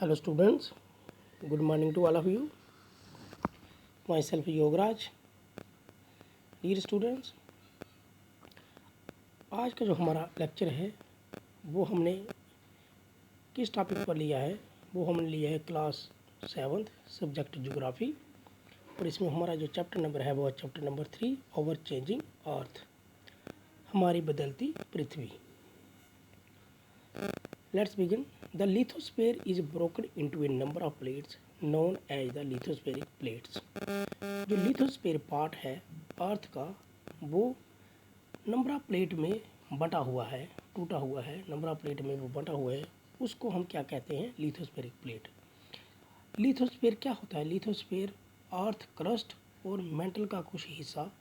Hello students, good morning to all of you. Myself Yograj. Dear students, आज का जो हमारा लेक्चर है वो हमने किस टॉपिक पर लिया है, वो हमने लिया है क्लास 7th सब्जेक्ट ज्योग्राफी, और इसमें हमारा जो चैप्टर नंबर है वो है chapter number 3 over changing earth, हमारी बदलती पृथ्वी. Let's begin. The lithosphere is broken into a number of plates known as the lithospheric plates. जो लिथोस्फीयर पार्ट है अर्थ का वो नंबर ऑफ प्लेट में बटा हुआ है, टूटा हुआ है, नंबर ऑफ प्लेट में वो बटा हुआ है, उसको हम क्या कहते हैं? Lithospheric plate. लिथोस्फीयर क्या होता है? लिथोस्फीयर अर्थ क्रस्ट और मेंटल का कुछ हिस्सा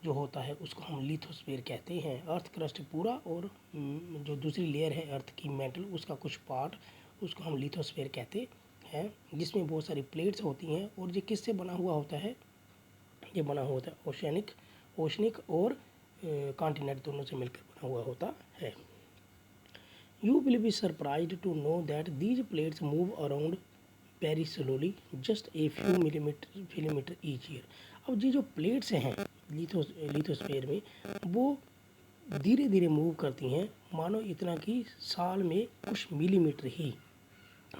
जो होता है उसको हम लिथोस्फीयर कहते हैं. अर्थ क्रस्ट पूरा और जो दूसरी लेयर है अर्थ की मेंटल, उसका कुछ पार्ट, उसको हम लिथोस्फीयर कहते हैं, जिसमें बहुत सारी प्लेट्स होती हैं. और ये किससे बना हुआ होता है? ये बना हुआ होता है ओशनिक और कॉन्टिनेंट दोनों से मिलकर बना हुआ होता है. You will be surprised to know that these plates move around very slowly, just a few millimetre each year. अब ये जो प्लेट्स हैं लिथोस्फीयर में वो धीरे धीरे मूव करती हैं, मानो इतना कि साल में कुछ millimetre he.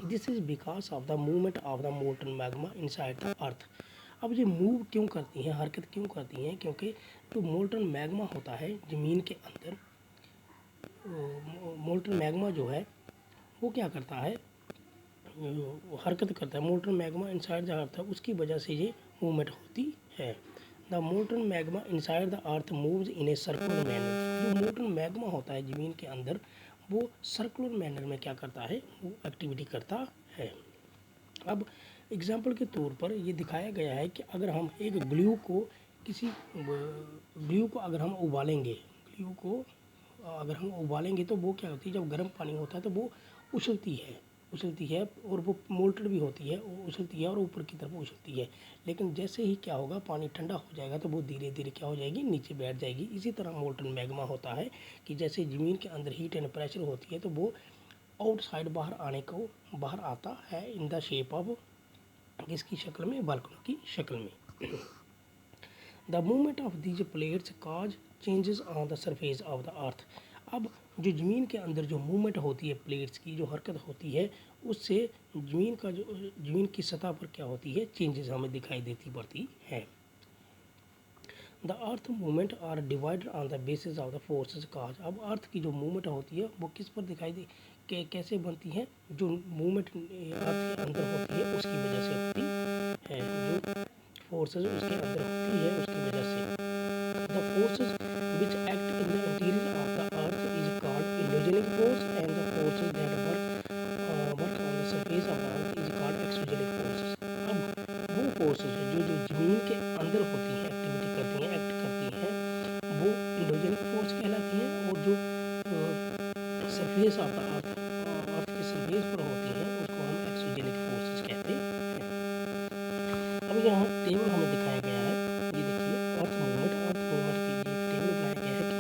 This is because of the movement of the molten magma inside the earth. अब ये मूव क्यों करती हैं, हरकत क्यों करती हैं? क्योंकि जो मोल्टन मैग्मा होता है ज़मीन के अंदर, मोल्टन मैग्मा जो है वो क्या करता है? हरकत करता है. Molten magma inside the earth, उसकी वजह से ये मूवमेंट होती है. The molten magma inside the earth moves in a circular manner. जो मोल्टन मैग्मा होता है ज़मीन के अंदर वो सर्कुलर मैनर में क्या करता है? वो एक्टिविटी करता है. अब एग्जाम्पल के तौर पर ये दिखाया गया है कि अगर हम एक ग्लू को अगर हम उबालेंगे तो वो क्या होती है? जब गर्म पानी होता है तो वो उछलती है और वो मोल्टेड भी होती है, वो उछलती है और ऊपर की तरफ उछलती है. लेकिन जैसे ही क्या होगा, पानी ठंडा हो जाएगा तो वो धीरे धीरे क्या हो जाएगी? नीचे बैठ जाएगी. इसी तरह मोल्टन मैग्मा होता है कि जैसे ज़मीन के अंदर हीट एंड प्रेशर होती है तो वो आउटसाइड बाहर आता है इन द शेप ऑफ, किसकी शक्ल में? वॉल्केनो की शक्ल में. The movement of these plates cause changes on the surface of the earth. अब जो ज़मीन के अंदर जो मूवमेंट होती है, प्लेट्स की जो हरकत होती है, उससे ज़मीन की सतह पर क्या होती है? चेंजेस हमें दिखाई देती पड़ती है. The earth movement are divided on the basis of the forces cause. अब अर्थ की जो मूवमेंट होती है वो किस पर दिखाई दे कैसे बनती है? जो मूवमेंट अर्थ के अंदर होती है उसकी वजह से होती है, जो फोर्सेस उसके अंदर होती है उसकी वजह से. The forces which act in the interior of the earth is called endogenic force and the forces that work on the surface of the earth is called exogenic forces. अब वो फोर्सेस जो ज़मीन के अंदर होती हैं, एक्ट करती हैं, वो इंडोजेनिक फोर्स कहलाती हैं, और जो सरफेस ऑफ द अर्थ के सरफेस पर होती हैं उसको हम एक्सोजेनिक फोर्सेस कहते हैं. अब यहाँ टेबल हमें दिखाया गया है, ये देखिए अर्थ मूवमेंट की ये टेबल बनाया गया है कि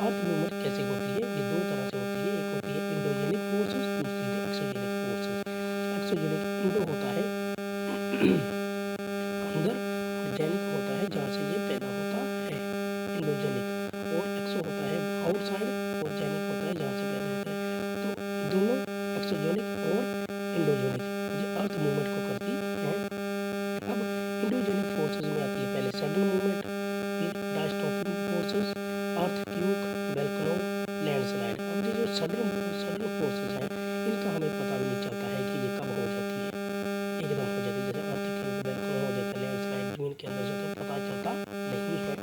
अर्थ मूवमेंट कैसे होती है. ये दो तरह से होती है, एक होती है इंडोजेनिक फोर्सेस, दूसरी है एक्सोजेनिक फोर्सेस. एक्सोजेनिक इंडो होता है अंदर, और जेनिक होता है जहाँ से ये पैदा होता है, इंडोजेनिक. और एक्सो होता है आउटसाइड और जेनिक होता है जहाँ से पैदा होता है. तो दोनों एक्सोजेनिक और इंडोजेनिक ये अर्थ मूवमेंट को करती हैं. अब इंडोजेनिक फोर्सेस में आती है पहले सडन मूवमेंट, फिर डायस्टोपिक फोर्सेस, अर्थक्वेक, वोल्केनो, लैंडस्लाइड. अब ये जो सडन फोर्सेस हैं इनका हमें पता भी नहीं चलता है कि ये कब हो जाती है, एकदम हो जाती है. जैसे अर्थक्वेक, वोल्केनो हो जाता है, लैंडस्लाइड ज़मीन के अंदर जो तो पता चलता नहीं है.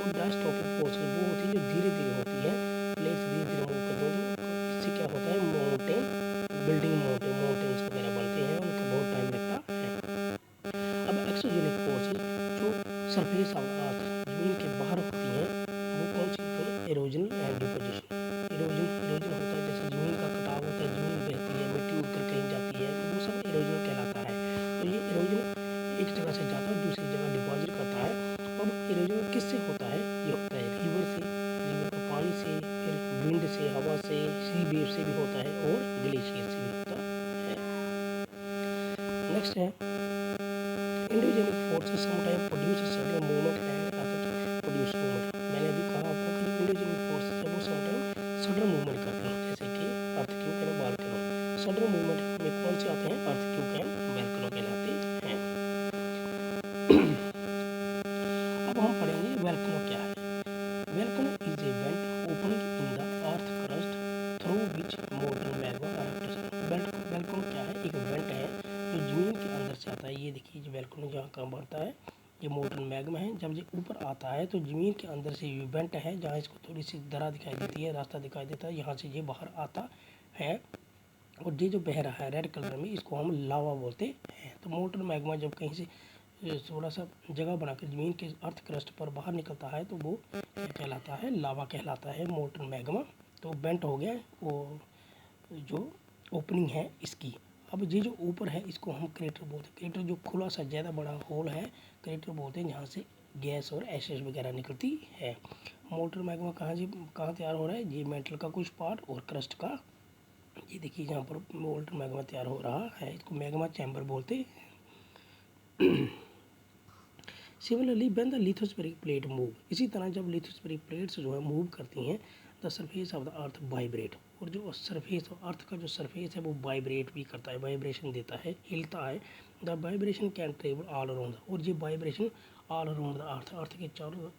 और डायस्टोपिक फोर्सेस वो होती है जो धीरे धीरे होती है, प्लेट्स धीरे धीरे मूव करते हैं. तो इससे क्या होता है? माउंटेन्स वगैरह बनते हैं, उनका बहुत टाइम लगता है. अब एक्सोजेनिक फोर्सेस जो सरफेस ऑफ अर्थ ज़मीन के बाहर होती हैं वो कौन सी होती हैं? Erosion and deposition. इरोजन होता है जैसे ज़मीन का कटाव होता है, ज़मीन बहती है, मिट्टी उड़कर कहीं जाती है, तो वो सब इरोजन कहलाता है. तो ये इरोजन एक जगह से जाता है दूसरी जगह डिपॉजिट करता है. अब इरोजन किससे होता है? ये होता है रिवर को पानी से, फिर विंड से, हवा से, सी वेव से भी होता है, और ग्लेशियर से भी होता नेक्स्ट है individual forces sometime produce sudden movement and other produce movement. मैंने अभी कहा आपको कि इंडिविजुअल फोर्सेस है वो समटाइम सडन मूवमेंट करते हैं, जैसे कि earthquake and volcano. Sudden movement में कौन से आते हैं? अर्थक्वेक एंड वोल्केनो कहलाते हैं। अब हम पढ़ेंगे वोल्केनो क्या है। Volcano is a vent opening in the earth crust through which molten magma erupts. Volcano क्या है? एक वेंट है जो जमीन के अंदर से आता है। ये देखिए जो वोल्केनो जहाँ काम बढ़ता है, ये मोल्टन मैग्मा है। जब ये ऊपर आता है तो जमीन के अंदर से ये वेंट है, जहाँ इसको थोड़ी सी दरा दिखाई देती है, रास्ता दिखाई देता है, यहाँ से ये बाहर आता है। और ये जो बह रहा है रेड कलर में, इसको हम लावा बोलते हैं। तो मोल्टन मैग्मा जब कहीं से थोड़ा सा जगह बनाकर ज़मीन के अर्थ क्रस्ट पर बाहर निकलता है तो वो कहलाता है लावा कहलाता है मोल्टन मैग्मा। तो बेंट हो गया वो जो ओपनिंग है इसकी। अब ये जो ऊपर है इसको हम क्रेटर बोलते हैं। क्रेटर जो खुला सा ज़्यादा बड़ा होल है क्रेटर बोलते हैं, जहाँ से गैस और एशेस वगैरह निकलती है। मोल्टन मैग्मा कहाँ तैयार हो रहा है? ये मेटल का कुछ पार्ट और क्रस्ट का। ये देखिए जहाँ पर मोल्टन मैग्मा तैयार हो रहा है, इसको मैग्मा चैम्बर बोलते हैं। Similarly when the lithospheric plate move, इसी तरह जब लिथोस्फेरिक प्लेट्स जो है मूव करती हैं, the surface of the earth vibrate, और जो सरफेस अर्थ का जो सरफेस है वो वाइब्रेट भी करता है, वाइब्रेशन देता है, हिलता है। The vibration can travel all around, और ये vibration all around the earth, earth के चारों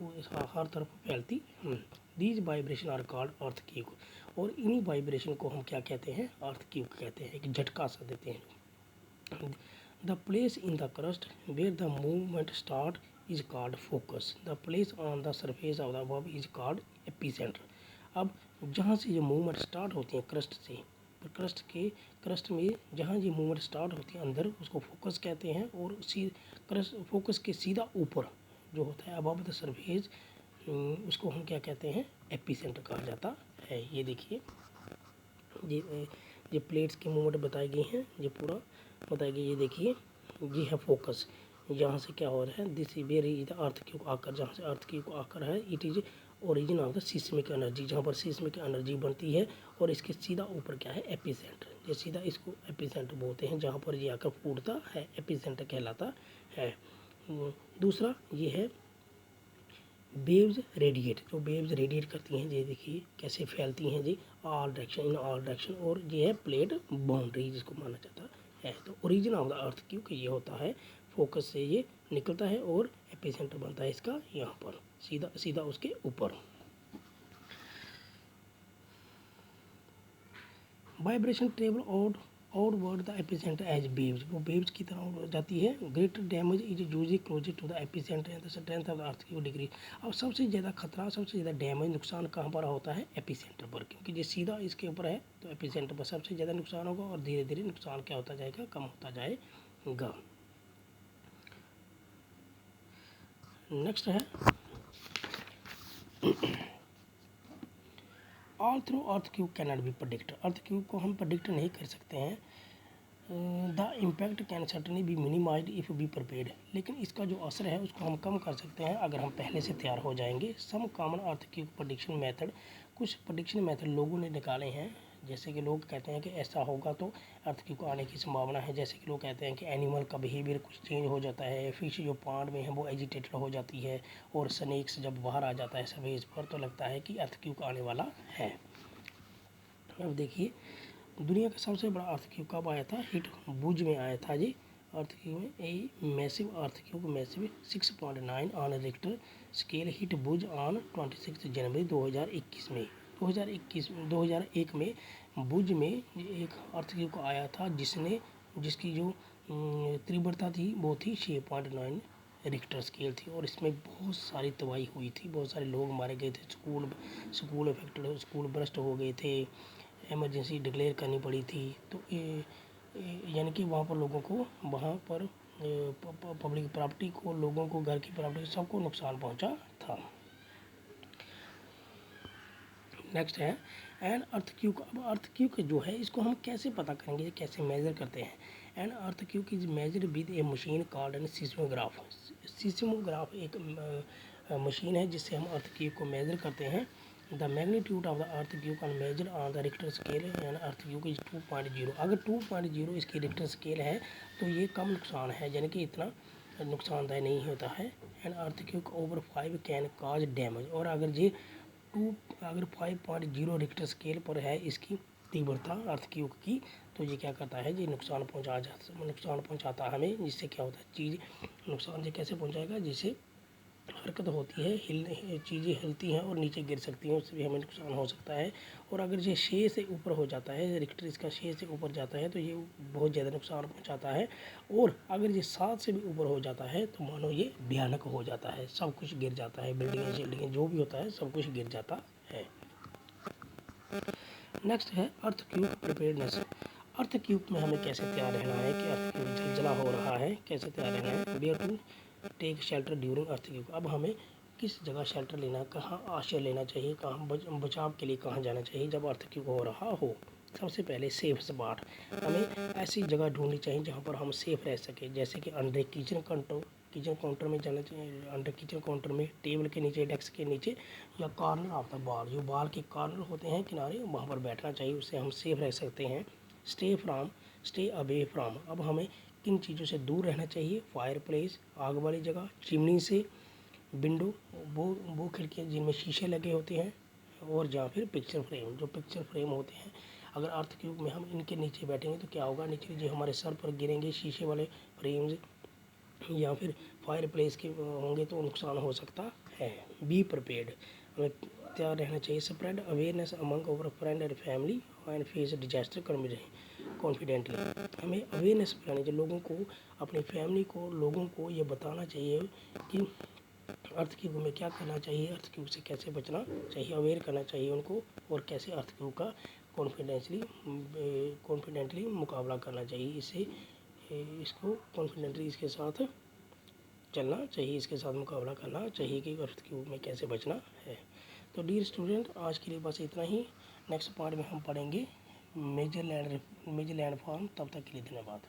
हर तरफ फैलती। These vibration are called earthquake, और इन्हीं वाइब्रेशन को हम क्या कहते हैं? अर्थक्वेक कहते हैं। एक झटका सा देते हैं। The place in the crust where the movement start is called focus. The place on the surface of the web is called epicenter. अब जहाँ से ये मूवमेंट स्टार्ट होती है क्रस्ट से, क्रस्ट में जहाँ ये मूवमेंट स्टार्ट होती है अंदर, उसको फोकस कहते हैं। और उसी फोकस के सीधा ऊपर जो होता है अबव द सरफेस, उसको हम क्या कहते हैं? एपीसेंटर कहा जाता है। ये देखिए ये प्लेट्स की मूवमेंट बताई गई हैं, ये पूरा बताई गई। ये देखिए ये है फोकस, यहाँ से क्या हो रहा है? This is where is the earthquake occur, जहाँ से अर्थक्वेक आकर है, it is origin of the seismic energy, जहाँ पर सिस्मिक एनर्जी बनती है। और इसके सीधा ऊपर क्या है? एपीसेंटर। ये सीधा इसको एपीसेंटर बोलते हैं, जहाँ पर ये आकर फूटता है, एपीसेंटर कहलाता है। दूसरा ये है वेव्स रेडिएट, जो वेव्स रेडिएट करती हैं, ये देखिए कैसे फैलती हैं जी, all direction, in all direction. और ये है प्लेट बाउंड्री जिसको माना जाता है। तो ओरिजिन ऑफ द अर्थ क्योंकि ये होता है फोकस से ये निकलता है और एपीसेंटर बनता है इसका यहाँ पर सीधा सीधा उसके ऊपर। Vibration travel outward the epicentre as waves, वो वेव्स की तरह उड़ जाती है। Greater damage is usually closer to the epicentre and the strength of the earthquake degree. अब सबसे ज़्यादा खतरा, सबसे ज़्यादा डैमेज, नुकसान कहाँ पर होता है? एपीसेंटर पर, क्योंकि ये सीधा इसके ऊपर है तो एपीसेंटर पर सबसे ज़्यादा नुकसान होगा। और धीरे धीरे नुकसान क्या होता जाएगा? कम होता जाएगा। नेक्स्ट है all through earthquake can not be predict. Earthquake को हम प्रेडिक्ट नहीं कर सकते हैं। The impact can certainly be minimised if be prepared, लेकिन इसका जो असर है उसको हम कम कर सकते हैं अगर हम पहले से तैयार हो जाएंगे। Some common earthquake prediction method, कुछ प्रेडिक्शन मेथड लोगों ने निकाले हैं। जैसे कि लोग कहते हैं कि ऐसा होगा तो अर्थक्वेक आने की संभावना है। जैसे कि लोग कहते हैं कि एनिमल का बिहेवियर कुछ चेंज हो जाता है, फिश जो पांड में है वो एजिटेटेड हो जाती है, और स्नेक्स जब बाहर आ जाता है सरफेस पर तो लगता है कि अर्थक्वेक आने वाला है। अब देखिए दुनिया का सबसे बड़ा अर्थक्वेक कब आया था? हिट भुज में आया था जी। अर्थक्वेक में a massive earthquake, massive 6.9 on Richter scale hit Bhuj on 26 जनवरी 2021 में। 2001 में भुज में एक अर्थक्वेक आया था जिसकी जो तीव्रता थी वो थी 6.9 रिक्टर स्केल थी। और इसमें बहुत सारी तबाही हुई थी, बहुत सारे लोग मारे गए थे, स्कूल अफेक्टेड, स्कूल ब्रस्ट हो गए थे, इमरजेंसी डिक्लेयर करनी पड़ी थी। तो यानी कि वहाँ पर लोगों को, वहाँ पर पब्लिक प्रॉपर्टी को, लोगों को, घर की प्रॉपर्टी, सबको नुकसान पहुँचा था। नेक्स्ट है एन अर्थक्वेक। अब अर्थक्वेक जो है इसको हम कैसे पता करेंगे, कैसे मेजर करते हैं? An earthquake is measured with A machine called an seismograph. Seismograph एक मशीन है जिससे हम अर्थक्वेक को मेजर करते हैं। The magnitude of the earthquake on major on the Richter scale and earthquake is 2.0। अगर 2.0 इसकी रिक्टर स्केल है तो ये कम नुकसान है, यानी कि इतना नुकसानदायक नहीं होता है। And earthquake over 5 can cause damage. और अगर ये अगर 5.0 रिक्टर स्केल पर है इसकी तीव्रता अर्थक्वेक की, तो ये क्या करता है, ये नुकसान पहुंचाता है हमें। जिससे क्या होता है, चीज़ नुकसान ये कैसे पहुंचाएगा, जिससे हरकत होती है, चीज़ें हिलती हैं और नीचे गिर सकती हैं, उससे भी हमें नुकसान हो सकता है। और अगर ये 6 से ऊपर हो जाता है, रिक्टर इसका 6 से ऊपर जाता है, तो ये बहुत ज़्यादा नुकसान पहुंचाता है। और अगर ये 7 से भी ऊपर हो जाता है तो मानो ये भयानक हो जाता है, सब कुछ गिर जाता है, बिल्डिंगें जो भी होता है सब कुछ गिर जाता है। नेक्स्ट है अर्थक्वेक प्रिपेयर्डनेस। अर्थक्वेक में हमें कैसे तैयार रहना है कि अर्थक्वेक जलजला हो रहा है, कैसे तैयार रहना है। Where to take shelter during earthquake. अब हमें किस जगह शेल्टर लेना, कहाँ आश्रय लेना चाहिए, कहाँ बचाव के लिए कहाँ जाना चाहिए जब अर्थक्वेक हो रहा हो। सबसे पहले सेफ स्पॉट, हमें ऐसी जगह ढूंढनी चाहिए जहाँ पर हम सेफ रह सकें, जैसे कि अंडर किचन काउंटर में जाना चाहिए, अंडर किचन काउंटर में, टेबल के नीचे, डेस्क के नीचे, या कॉर्नर ऑफ द वॉल, जो वॉल के कॉर्नर होते हैं किनारे, वहाँ पर बैठना चाहिए, उससे हम सेफ रह सकते हैं। स्टे अवे फ्राम, अब हमें किन चीज़ों से दूर रहना चाहिए। फायर प्लेस, आग वाली जगह, चिमनी से, विंडो, वो खिड़कियाँ जिनमें शीशे लगे होते हैं, और या फिर पिक्चर फ्रेम, जो पिक्चर फ्रेम होते हैं। अगर अर्थक्वेक में हम इनके नीचे बैठेंगे तो क्या होगा, नीचे जो हमारे सर पर गिरेंगे शीशे वाले फ्रेम्स, या फिर फायर प्लेस के होंगे तो नुकसान हो सकता है। बी प्रिपेयर्ड, हमें तैयार रहना चाहिए। Spread awareness among over friend and family and face disaster confidently, हमें अवेयरनेस फैलानी चाहिए लोगों को, अपनी फैमिली को, लोगों को ये बताना चाहिए कि अर्थक्वेक में क्या करना चाहिए, अर्थक्वेक से कैसे बचना चाहिए, अवेयर करना चाहिए उनको, और कैसे अर्थक्वेक का कॉन्फिडेंटली मुकाबला करना चाहिए। इससे इसको कॉन्फिडेंटली इसके साथ चलना चाहिए, इसके साथ मुकाबला करना चाहिए कि अर्थक्वेक में कैसे बचना है। तो डियर स्टूडेंट, आज के लिए बस इतना ही। नेक्स्ट पार्ट में हम पढ़ेंगे मेजर लैंडफॉर्म। तब तक के लिए धन्यवाद।